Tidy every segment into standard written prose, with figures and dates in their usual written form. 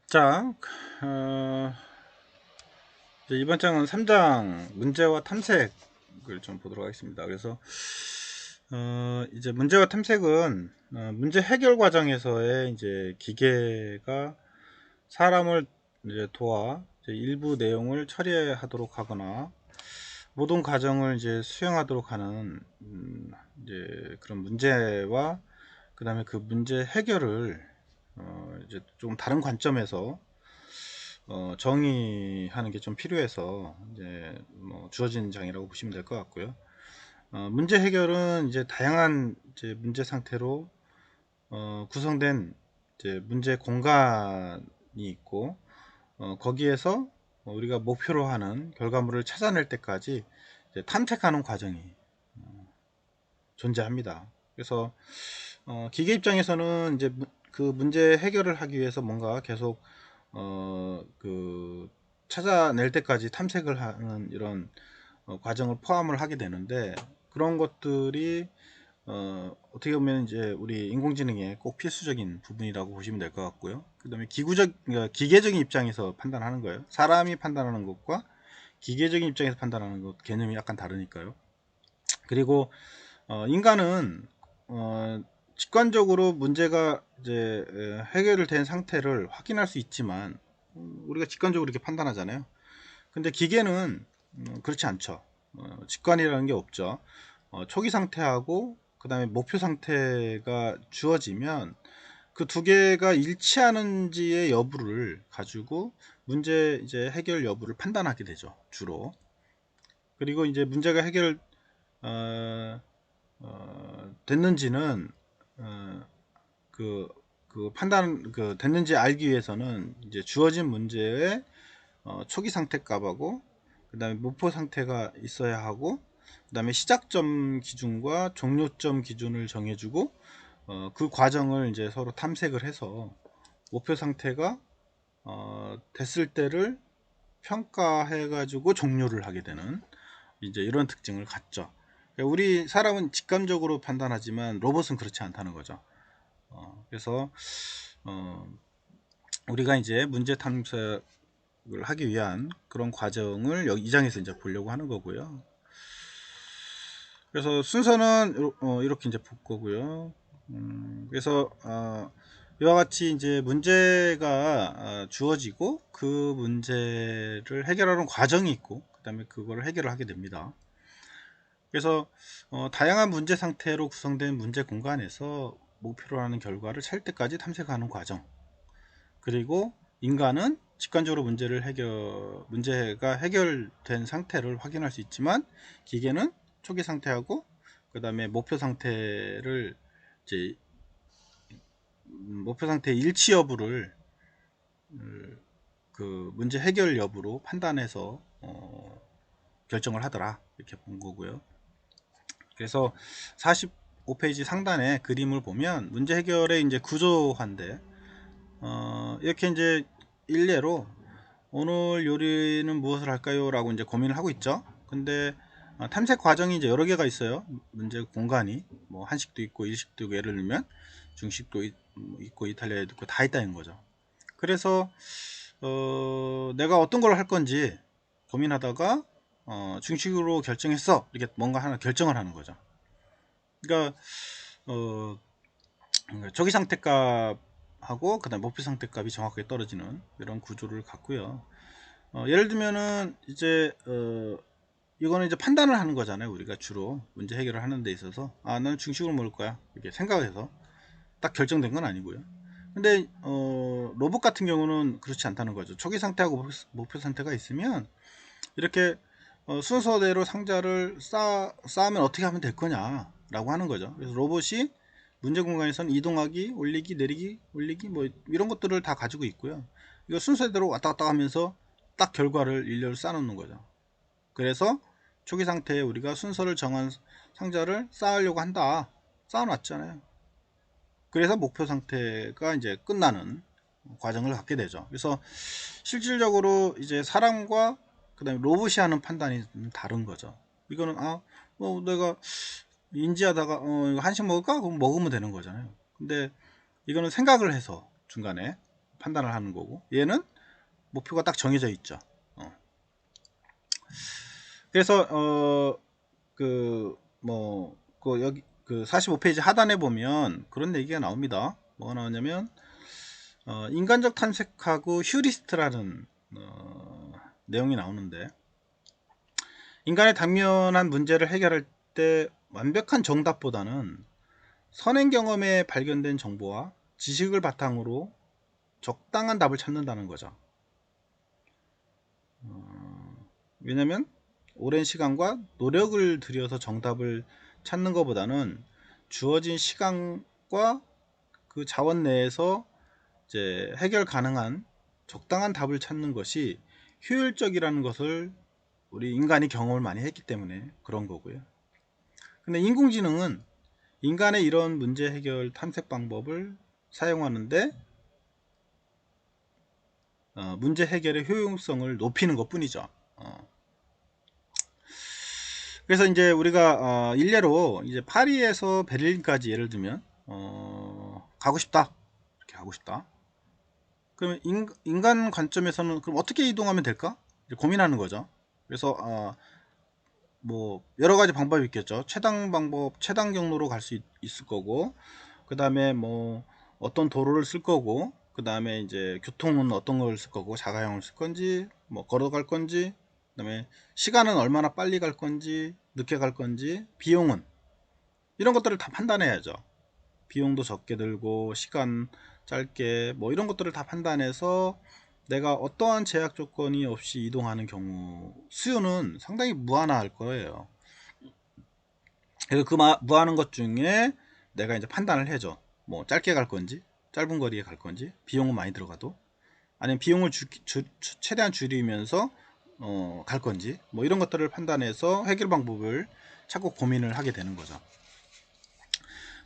자, 어, 이번 장은 3장 문제와 탐색을 좀 보도록 하겠습니다. 그래서 이제 문제와 탐색은 문제 해결 과정에서의 이제 기계가 사람을 이제 도와 이제 일부 내용을 처리하도록 하거나 모든 과정을 이제 수행하도록 하는 이제 그런 문제와 그 다음에 그 문제 해결을 이제 좀 다른 관점에서 정의하는 게 좀 필요해서 이제 뭐 주어진 장이라고 보시면 될 것 같고요. 문제 해결은 이제 다양한 이제 문제 상태로 구성된 이제 문제 공간이 있고 거기에서 우리가 목표로 하는 결과물을 찾아낼 때까지 이제 탐색하는 과정이 존재합니다. 그래서 기계 입장에서는 이제 그 문제 해결을 하기 위해서 뭔가 계속 그 찾아낼 때까지 탐색을 하는 이런 과정을 포함을 하게 되는데, 그런 것들이 어떻게 보면 이제 우리 인공지능의 꼭 필수적인 부분이라고 보시면 될 것 같고요. 그 다음에 그러니까 기계적인 입장에서 판단하는 거예요. 사람이 판단하는 것과 기계적인 입장에서 판단하는 것 개념이 약간 다르니까요. 그리고 인간은 직관적으로 문제가 이제 해결된 상태를 확인할 수 있지만 우리가 직관적으로 이렇게 판단하잖아요. 근데 기계는 그렇지 않죠. 직관이라는 게 없죠. 초기 상태하고 그 다음에 목표 상태가 주어지면 그 두 개가 일치하는지의 여부를 가지고 문제 이제 해결 여부를 판단하게 되죠, 주로. 그리고 이제 문제가 해결 됐는지는 그, 그 판단 됐는지 알기 위해서는 이제 주어진 문제의 초기 상태 값하고 그 다음에 목표 상태가 있어야 하고, 그 다음에 시작점 기준과 종료점 기준을 정해주고 그 과정을 이제 서로 탐색을 해서 목표 상태가 됐을 때를 평가해 가지고 종료를 하게 되는 이제 이런 특징을 갖죠. 우리 사람은 직감적으로 판단하지만 로봇은 그렇지 않다는 거죠. 그래서 우리가 이제 문제 탐색을 하기 위한 그런 과정을 여기 이 장에서 이제 보려고 하는 거고요. 그래서 순서는 이렇게 이제 볼 거고요. 그래서 이와 같이 이제 문제가 주어지고 그 문제를 해결하는 과정이 있고 그 다음에 그거를 해결을 하게 됩니다. 그래서 다양한 문제 상태로 구성된 문제 공간에서 목표로 하는 결과를 찾을 때까지 탐색하는 과정, 그리고 인간은 직관적으로 문제가 해결된 상태를 확인할 수 있지만 기계는 초기 상태하고 그 다음에 목표 상태를 이제 목표 상태 일치 여부를 그 문제 해결 여부로 판단해서 결정을 하더라, 이렇게 본 거고요. 그래서 45페이지 상단에 그림을 보면 문제 해결의 이제 구조화인데 이렇게 이제 일례로 오늘 요리는 무엇을 할까요? 라고 이제 고민을 하고 있죠. 근데 탐색 과정이 이제 여러 개가 있어요. 문제 공간이 뭐 한식도 있고 일식도 있고, 예를 들면 중식도 있고 이탈리아에도 있고 다 있다는 거죠. 그래서 내가 어떤 걸 할 건지 고민하다가 중식으로 결정했어, 이렇게 뭔가 하나 결정을 하는 거죠. 그러니까 어, 초기 상태값하고 그다음 목표 상태값이 정확하게 떨어지는 이런 구조를 갖고요. 예를 들면은 이제 이거는 이제 판단을 하는 거잖아요. 우리가 주로 문제 해결을 하는 데 있어서 나는 중식으로 먹을 거야, 이렇게 생각해서 딱 결정된 건 아니고요. 근데 로봇 같은 경우는 그렇지 않다는 거죠. 초기 상태하고 목표 상태가 있으면 이렇게 순서대로 상자를 쌓으면 어떻게 하면 될 거냐 라고 하는 거죠. 그래서 로봇이 문제 공간에서는 이동하기, 올리기, 내리기, 올리기 뭐 이런 것들을 다 가지고 있고요. 이거 순서대로 왔다 갔다 하면서 딱 결과를 일렬로 쌓아놓는 거죠. 그래서 초기 상태에 우리가 순서를 정한 상자를 쌓으려고 한다, 쌓아놨잖아요. 그래서 목표 상태가 이제 끝나는 과정을 갖게 되죠. 그래서 실질적으로 이제 사람과 그다음에 로봇이 하는 판단이 다른 거죠. 이거는 내가 인지하다가 이거 한식 먹을까? 그럼 먹으면 되는 거잖아요. 근데 이거는 생각을 해서 중간에 판단을 하는 거고, 얘는 목표가 딱 정해져 있죠. 그래서 여기 그 45페이지 하단에 보면 그런 얘기가 나옵니다. 뭐가 나오냐면 인간적 탐색하고 휴리스트라는 내용이 나오는데, 인간의 당면한 문제를 해결할 때 완벽한 정답보다는 선행 경험에 발견된 정보와 지식을 바탕으로 적당한 답을 찾는다는 거죠. 왜냐면 오랜 시간과 노력을 들여서 정답을 찾는 것보다는 주어진 시간과 그 자원 내에서 이제 해결 가능한 적당한 답을 찾는 것이 효율적이라는 것을 우리 인간이 경험을 많이 했기 때문에 그런 거고요. 근데 인공지능은 인간의 이런 문제 해결 탐색 방법을 사용하는데 문제 해결의 효용성을 높이는 것 뿐이죠. 그래서 이제 우리가 일례로 이제 파리에서 베를린까지 예를 들면 가고 싶다, 이렇게 가고 싶다. 그러면 인간 관점에서는 그럼 어떻게 이동하면 될까? 이제 고민하는 거죠. 그래서 뭐 여러 가지 방법이 있겠죠. 최단 방법, 최단 경로로 갈 수 있을 거고, 그 다음에 뭐 어떤 도로를 쓸 거고, 그 다음에 이제 교통은 어떤 걸 쓸 거고, 자가용을 쓸 건지, 뭐 걸어갈 건지, 그 다음에 시간은 얼마나 빨리 갈 건지, 늦게 갈 건지, 비용은, 이런 것들을 다 판단해야죠. 비용도 적게 들고 시간 짧게, 뭐 이런 것들을 다 판단해서 내가 어떠한 제약 조건이 없이 이동하는 경우 수요는 상당히 무한할 거예요. 그래서 그 무한한 것 중에 내가 이제 판단을 해줘. 뭐 짧게 갈 건지, 짧은 거리에 갈 건지, 비용은 많이 들어가도, 아니면 비용을 최대한 줄이면서 갈 건지, 뭐 이런 것들을 판단해서 해결 방법을 찾고 고민을 하게 되는 거죠.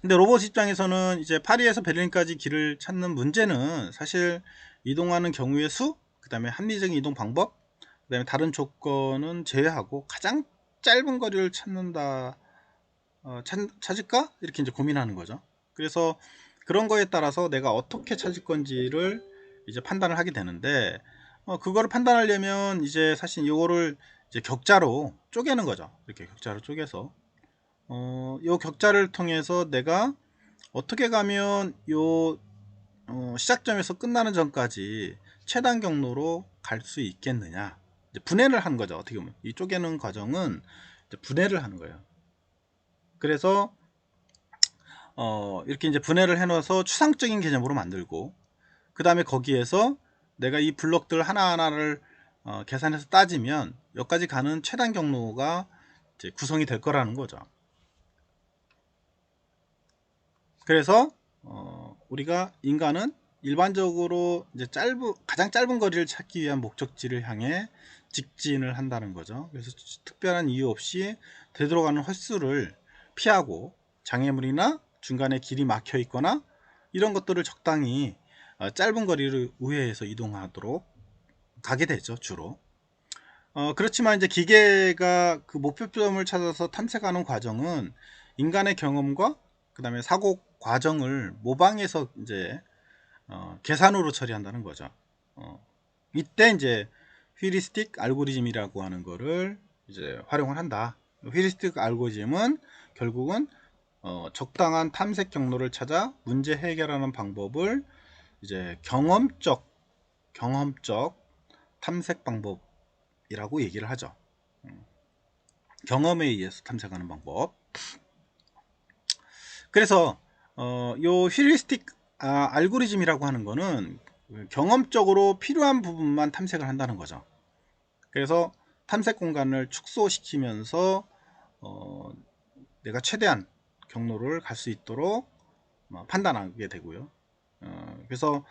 근데 로봇 입장에서는 이제 파리에서 베를린까지 길을 찾는 문제는 사실 이동하는 경우의 수, 그 다음에 합리적인 이동 방법, 그 다음에 다른 조건은 제외하고 가장 짧은 거리를 찾는다, 찾을까? 이렇게 이제 고민하는 거죠. 그래서 그런 거에 따라서 내가 어떻게 찾을 건지를 이제 판단을 하게 되는데, 그거를 판단하려면 이제 사실 이거를 이제 격자로 쪼개는 거죠. 이렇게 격자로 쪼개서 요 격자를 통해서 내가 어떻게 가면 요 시작점에서 끝나는 전까지 최단 경로로 갈 수 있겠느냐, 이제 분해를 하는 거죠. 어떻게 보면 이 쪼개는 과정은 이제 분해를 하는 거예요. 그래서 이렇게 이제 분해를 해놔서 추상적인 개념으로 만들고, 그 다음에 거기에서 내가 이 블록들 하나하나를 계산해서 따지면 여기까지 가는 최단 경로가 이제 구성이 될 거라는 거죠. 그래서 우리가 인간은 일반적으로 이제 가장 짧은 거리를 찾기 위한 목적지를 향해 직진을 한다는 거죠. 그래서 특별한 이유 없이 되돌아가는 횟수를 피하고, 장애물이나 중간에 길이 막혀 있거나 이런 것들을 적당히 짧은 거리를 우회해서 이동하도록 가게 되죠, 주로. 그렇지만 이제 기계가 그 목표점을 찾아서 탐색하는 과정은 인간의 경험과 그 다음에 사고 과정을 모방해서 이제 계산으로 처리한다는 거죠. 이때 이제 휴리스틱 알고리즘이라고 하는 거를 이제 활용을 한다. 휴리스틱 알고리즘은 결국은 적당한 탐색 경로를 찾아 문제 해결하는 방법을 이제 경험적 탐색 방법이라고 얘기를 하죠. 경험에 의해서 탐색하는 방법. 그래서 요 휴리스틱 알고리즘이라고 하는 거는 경험적으로 필요한 부분만 탐색을 한다는 거죠. 그래서 탐색 공간을 축소시키면서 내가 최대한 경로를 갈 수 있도록 판단하게 되고요. 그래서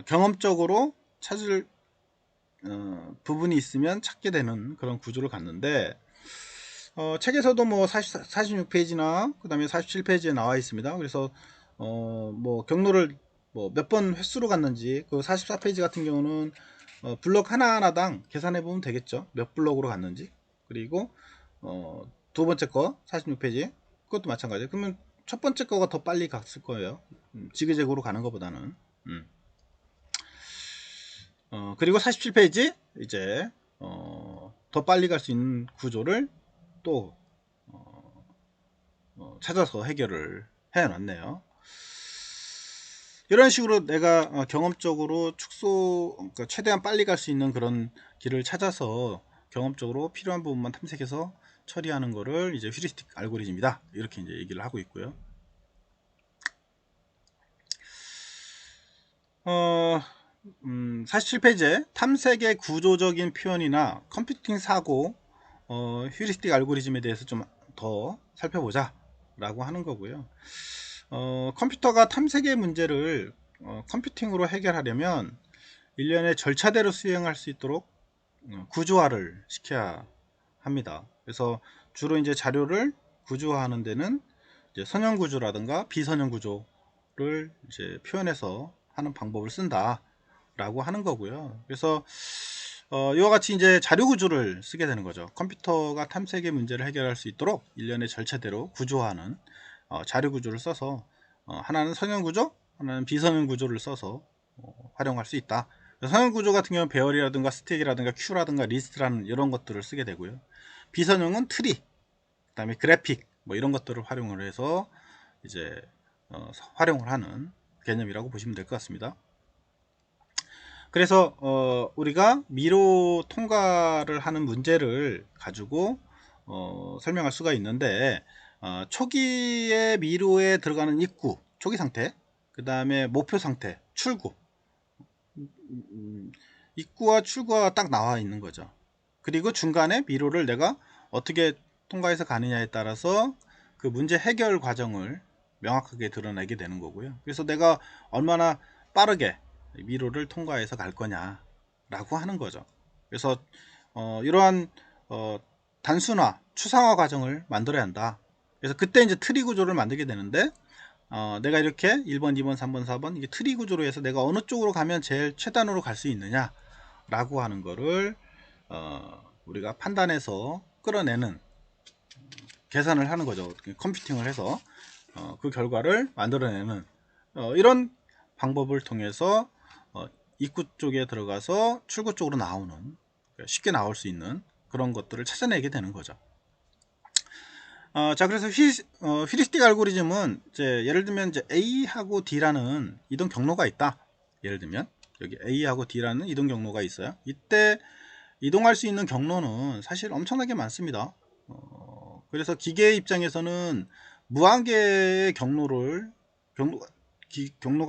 경험적으로 찾을 부분이 있으면 찾게 되는 그런 구조를 갖는데, 책에서도 뭐 46페이지나 그 다음에 47페이지에 나와 있습니다. 그래서 뭐 경로를 뭐 몇 번 횟수로 갔는지, 그 44페이지 같은 경우는 블럭 하나하나당 계산해 보면 되겠죠. 몇 블럭으로 갔는지. 그리고 두 번째 거 46페이지 그것도 마찬가지예요. 그러면 첫 번째 거가 더 빨리 갔을 거예요. 지그재그로 가는 것보다는. 그리고 47페이지 이제 더 빨리 갈 수 있는 구조를 또 찾아서 해결을 해 놨네요. 이런 식으로 내가 경험적으로 그러니까 최대한 빨리 갈 수 있는 그런 길을 찾아서 경험적으로 필요한 부분만 탐색해서 처리하는 거를 이제 휴리스틱 알고리즘이다, 이렇게 이제 얘기를 하고 있고요. 47페이지에 탐색의 구조적인 표현이나 컴퓨팅 사고, 휴리스틱 알고리즘에 대해서 좀 더 살펴보자 라고 하는 거고요. 컴퓨터가 탐색의 문제를 컴퓨팅으로 해결하려면 일련의 절차대로 수행할 수 있도록 구조화를 시켜야 합니다. 그래서 주로 이제 자료를 구조화하는 데는 이제 선형 구조라든가 비선형 구조를 이제 표현해서 하는 방법을 쓴다 라고 하는 거고요. 그래서 이와 같이 이제 자료 구조를 쓰게 되는 거죠. 컴퓨터가 탐색의 문제를 해결할 수 있도록 일련의 절차대로 구조화하는 자료 구조를 써서 하나는 선형 구조, 하나는 비선형 구조를 써서 활용할 수 있다. 선형 구조 같은 경우는 배열이라든가 스택이라든가 큐라든가 리스트라는 이런 것들을 쓰게 되고요. 비선형은 트리, 그 다음에 그래픽 뭐 이런 것들을 활용을 해서 이제 활용을 하는 개념이라고 보시면 될 것 같습니다. 그래서 우리가 미로 통과를 하는 문제를 가지고 설명할 수가 있는데, 초기에 미로에 들어가는 입구, 초기 상태, 그 다음에 목표 상태, 출구, 입구와 출구가 딱 나와 있는 거죠. 그리고 중간에 미로를 내가 어떻게 통과해서 가느냐에 따라서 그 문제 해결 과정을 명확하게 드러내게 되는 거고요. 그래서 내가 얼마나 빠르게 미로를 통과해서 갈 거냐 라고 하는 거죠. 그래서 이러한 단순화, 추상화 과정을 만들어야 한다. 그래서 그때 이제 트리 구조를 만들게 되는데, 내가 이렇게 1번, 2번, 3번, 4번 이게 트리 구조로 해서 내가 어느 쪽으로 가면 제일 최단으로 갈 수 있느냐 라고 하는 거를 우리가 판단해서 끌어내는, 계산을 하는 거죠. 컴퓨팅을 해서 그 결과를 만들어내는 이런 방법을 통해서 입구 쪽에 들어가서 출구 쪽으로 나오는, 쉽게 나올 수 있는 그런 것들을 찾아내게 되는 거죠. 자, 그래서 휴리스틱 알고리즘은 이제 예를 들면 이제 A하고 D라는 이동 경로가 있다. 예를 들면 여기 A하고 D라는 이동 경로가 있어요. 이때 이동할 수 있는 경로는 사실 엄청나게 많습니다. 그래서 기계 입장에서는 무한 개의 경로가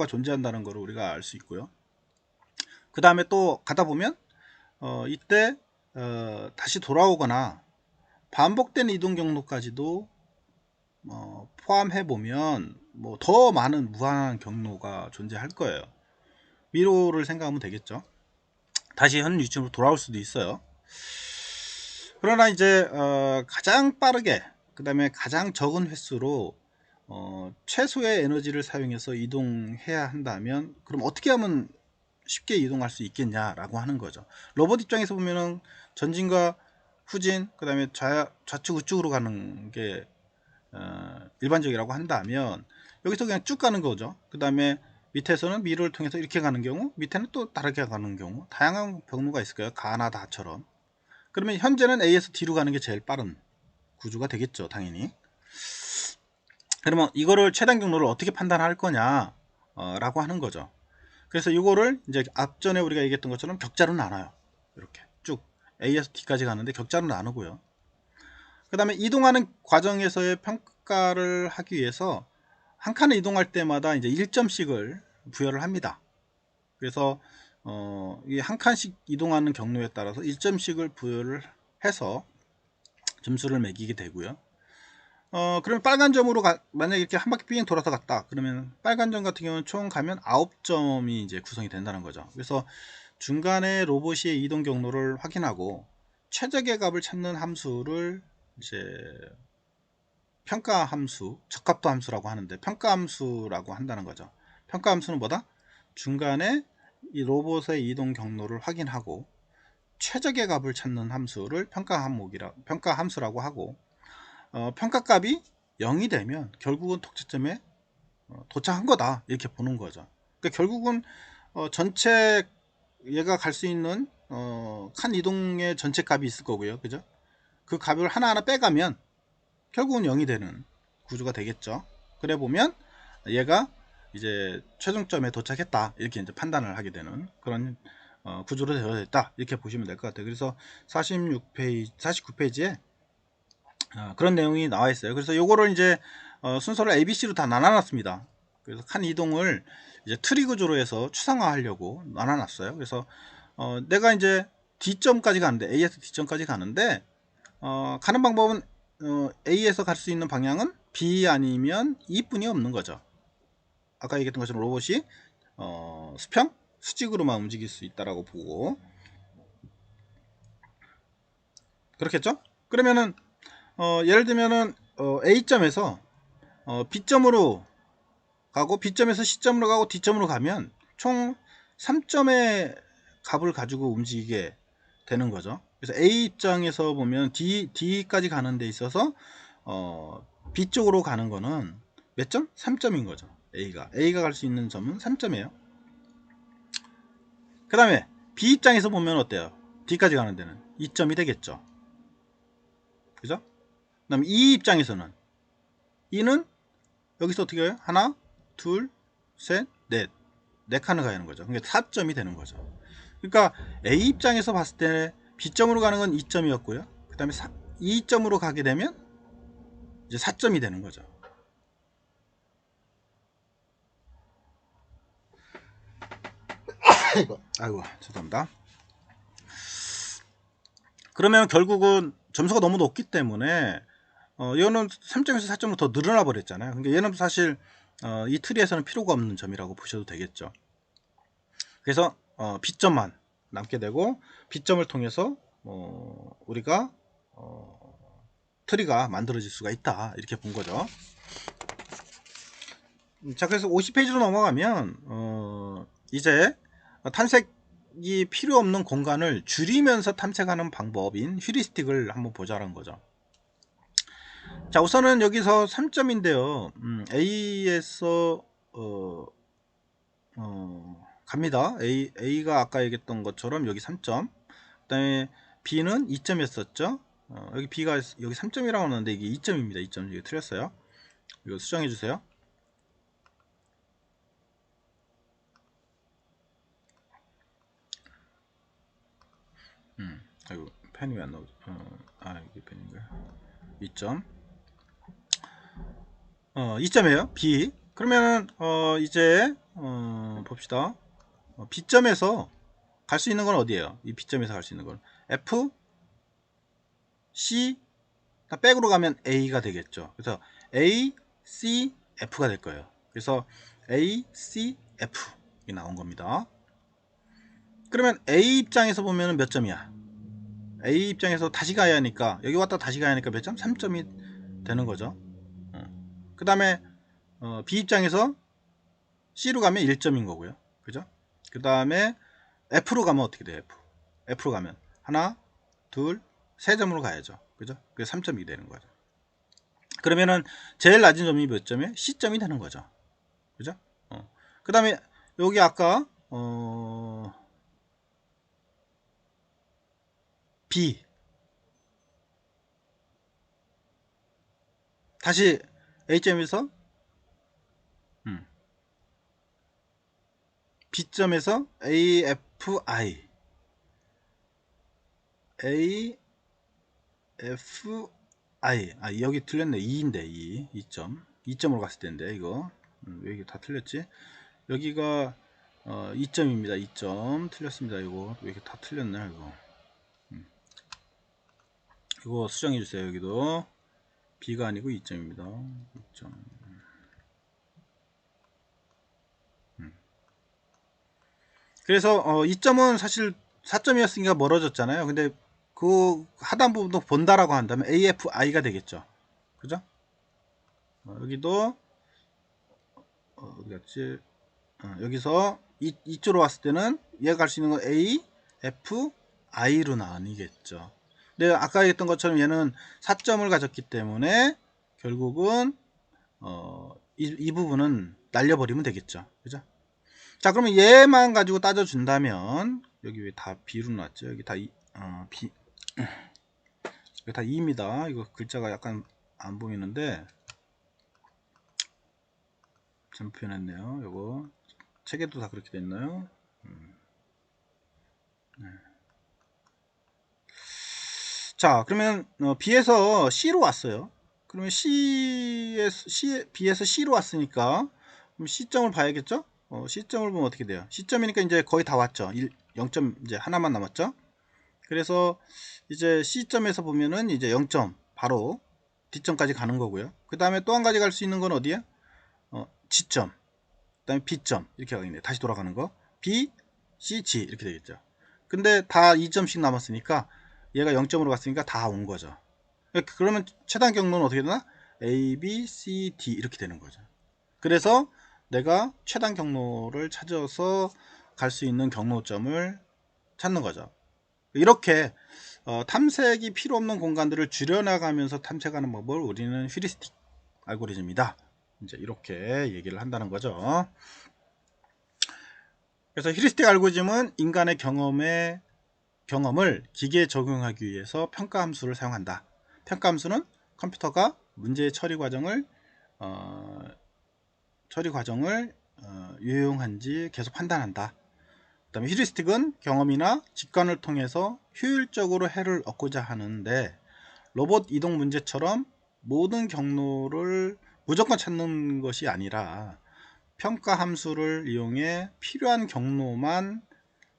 존재한다는 것을 우리가 알 수 있고요. 그 다음에 또 가다 보면 이때 다시 돌아오거나 반복된 이동 경로까지도 포함해 보면 뭐 더 많은 무한한 경로가 존재할 거예요. 미로를 생각하면 되겠죠. 다시 현 위치로 돌아올 수도 있어요. 그러나 이제 가장 빠르게, 그 다음에 가장 적은 횟수로 최소의 에너지를 사용해서 이동해야 한다면, 그럼 어떻게 하면 쉽게 이동할 수 있겠냐라고 하는 거죠. 로봇 입장에서 보면은 전진과 후진, 그 다음에 좌측 우측으로 가는 게 일반적이라고 한다면, 여기서 그냥 쭉 가는 거죠. 그 다음에 밑에서는 미로를 통해서 이렇게 가는 경우, 밑에는 또 다르게 가는 경우, 다양한 경로가 있을 거예요. 가나 다처럼. 그러면 현재는 A에서 D로 가는 게 제일 빠른 구조가 되겠죠, 당연히. 그러면 이거를 최단 경로를 어떻게 판단할 거냐 라고 하는 거죠. 그래서 이거를 이제 앞전에 우리가 얘기했던 것처럼 격자로 나눠요. 이렇게 쭉 A에서 D까지 가는데 격자로 나누고요. 그 다음에 이동하는 과정에서의 평가를 하기 위해서 한 칸을 이동할 때마다 이제 1점씩을 부여를 합니다. 그래서 이 한 칸씩 이동하는 경로에 따라서 1점씩을 부여를 해서 점수를 매기게 되고요. 그러면 빨간 점으로 만약에 이렇게 한 바퀴 삥 돌아서 갔다 그러면 빨간 점 같은 경우는 총 가면 9점이 이제 구성이 된다는 거죠. 그래서 중간에 로봇의 이동 경로를 확인하고 최적의 값을 찾는 함수를 이제 평가 함수, 적합도 함수라고 하는데, 평가 함수라고 한다는 거죠. 평가 함수는 뭐다? 중간에 이 로봇의 이동 경로를 확인하고 최적의 값을 찾는 함수를 평가 함수라고 하고, 평가값이 0이 되면 결국은 독채점에 도착한 거다, 이렇게 보는 거죠. 그러니까 결국은 전체 얘가 갈 수 있는 칸 이동의 전체 값이 있을 거고요. 그죠? 그 값을 하나하나 빼가면 결국은 0이 되는 구조가 되겠죠. 그래 보면 얘가 이제 최종점에 도착했다 이렇게 이제 판단을 하게 되는 그런 구조로 되어 있다 이렇게 보시면 될 것 같아요. 그래서 46페이지 49페이지에 그런 내용이 나와 있어요. 그래서 요거를 이제 순서를 ABC로 다 나눠놨습니다. 그래서 칸 이동을 이제 트리 구조로 해서 추상화하려고 나눠놨어요. 그래서 내가 이제 D점까지 가는데 A에서 D점까지 가는데 가는 방법은 A에서 갈 수 있는 방향은 B 아니면 E뿐이 없는 거죠. 아까 얘기했던 것처럼 로봇이 수평, 수직으로만 움직일 수 있다라고 보고 그렇겠죠? 그러면은 예를 들면은 A점에서 B점으로 가고 B점에서 C점으로 가고 D점으로 가면 총 3점의 값을 가지고 움직이게 되는 거죠. 그래서 A 입장에서 보면 D까지 가는 데 있어서 B 쪽으로 가는 거는 몇 점? 3점인 거죠. A가 갈 수 있는 점은 3점이에요. 그 다음에 B 입장에서 보면 어때요? D까지 가는 데는 2점이 되겠죠. 그죠? 그 다음에 E 입장에서는 E는 여기서 어떻게 해요? 하나, 둘, 셋, 넷. 네 칸을 가야 하는 거죠. 그러니까 4점이 되는 거죠. 그러니까 A 입장에서 봤을 때 B점으로 가는 건 2점이었고요. 그 다음에 2점으로 가게 되면 이제 4점이 되는 거죠. 아이고 죄송합니다. 그러면 결국은 점수가 너무 높기 때문에 얘는 3점에서 4점으로 더 늘어나 버렸잖아요. 그러니까 얘는 사실 이 트리에서는 필요가 없는 점이라고 보셔도 되겠죠. 그래서 B점만 남게 되고 B점을 통해서 우리가 트리가 만들어질 수가 있다 이렇게 본 거죠. 자, 그래서 50페이지로 넘어가면 이제 탐색이 필요 없는 공간을 줄이면서 탐색하는 방법인 휴리스틱을 한번 보자는 거죠. 자, 우선은 여기서 3점인데요. A에서 갑니다. A가 아까 얘기했던 것처럼 여기 3점. 그 다음에 B는 2점이었었죠. 여기 B가 여기 3점이라고 하는데 이게 2점입니다. 2점. 이게 틀렸어요. 이거 수정해 주세요. 아이고 펜이 왜 안 나오죠? 이게 펜인가요? 2점. 2점이에요. B. 그러면은 이제 봅시다. B점에서 갈 수 있는 건 어디예요? 이 B점에서 갈 수 있는 건 F, C, 백으로 가면 A가 되겠죠. 그래서 A, C, F가 될 거예요. 그래서 A, C, F 이 나온 겁니다. 그러면 A 입장에서 보면 몇 점이야? A 입장에서 다시 가야 하니까 여기 왔다 다시 가야 하니까 몇 점? 3점이 되는 거죠. 그 다음에 B 입장에서 C로 가면 1점인 거고요. 그죠? 그 다음에 F로 가면 어떻게 돼요? F로 가면 하나, 둘, 세 점으로 가야죠. 그죠? 그래서 3점이 되는 거죠. 그러면은 제일 낮은 점이 몇 점이에요? C점이 되는 거죠. 그죠? 그 다음에 여기 아까 B 다시 A점에서 B점에서 AFI 여기 틀렸네. 2인데 2점 2점으로 갔을 텐데 이거 왜 이게 다 틀렸지? 여기가 2점입니다. 2점 틀렸습니다. 이거 왜 이렇게 다 틀렸네. 이거 수정해 주세요. 여기도 B가 아니고 2점입니다. 2점. 그래서 2점은 사실 4점이었으니까 멀어졌잖아요. 근데 그 하단 부분도 본다라고 한다면 AFI가 되겠죠. 그죠? 여기도 어디 갔지? 여기서 이쪽으로 왔을 때는 얘가 갈 수 있는 건 AFI로 나뉘겠죠. 근데 아까 얘기했던 것처럼 얘는 4점을 가졌기 때문에 결국은 이 부분은 날려버리면 되겠죠. 그죠? 자, 그러면 얘만 가지고 따져준다면 여기 왜 다 B로 놨죠? 여기 다 B, 여기 다 2입니다. 이거 글자가 약간 안 보이는데 잘못 표현했네요. 요거 책에도 다 그렇게 됐나요? 네. 자, 그러면 B에서 C로 왔어요. 그러면 B에서 C로 왔으니까 그럼 C점을 봐야겠죠? C점을 보면 어떻게 돼요? C점이니까 이제 거의 다 왔죠. 0점 이제 하나만 남았죠. 그래서 이제 C점에서 보면은 이제 0점 바로 D점까지 가는 거고요. 그 다음에 또 한 가지 갈 수 있는 건 어디야? G점, 그 다음에 B점 이렇게 가겠네요. 다시 돌아가는 거 B, C, G 이렇게 되겠죠. 근데 다 2점씩 남았으니까 얘가 0점으로 갔으니까 다 온 거죠. 그러면 최단 경로는 어떻게 되나? A, B, C, D 이렇게 되는 거죠. 그래서 내가 최단 경로를 찾아서 갈 수 있는 경로점을 찾는 거죠. 이렇게 탐색이 필요 없는 공간들을 줄여나가면서 탐색하는 방법을 우리는 휴리스틱 알고리즘이다. 이제 이렇게 얘기를 한다는 거죠. 그래서 휴리스틱 알고리즘은 인간의 경험을 기계에 적용하기 위해서 평가 함수를 사용한다. 평가 함수는 컴퓨터가 문제의 처리 과정을 유용한지 계속 판단한다. 그 다음에 휴리스틱은 경험이나 직관을 통해서 효율적으로 해를 얻고자 하는데 로봇 이동 문제처럼 모든 경로를 무조건 찾는 것이 아니라 평가 함수를 이용해 필요한 경로만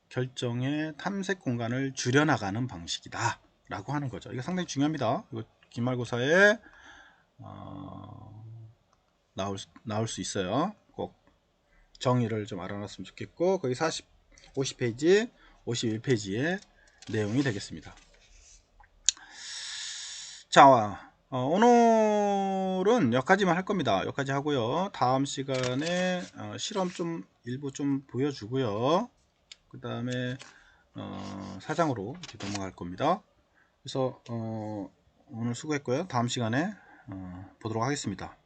결정해 탐색 공간을 줄여나가는 방식이다 라고 하는 거죠. 이거 상당히 중요합니다. 이거 기말고사에 나올 수 있어요. 꼭 정의를 좀 알아놨으면 좋겠고 거기 50페이지 51페이지의 내용이 되겠습니다. 자, 오늘은 여기까지만 할 겁니다. 여기까지 하고요. 다음 시간에 실험 좀 일부 좀 보여주고요. 그 다음에 사장으로 이렇게 넘어갈 겁니다. 그래서 오늘 수고했고요. 다음 시간에 보도록 하겠습니다.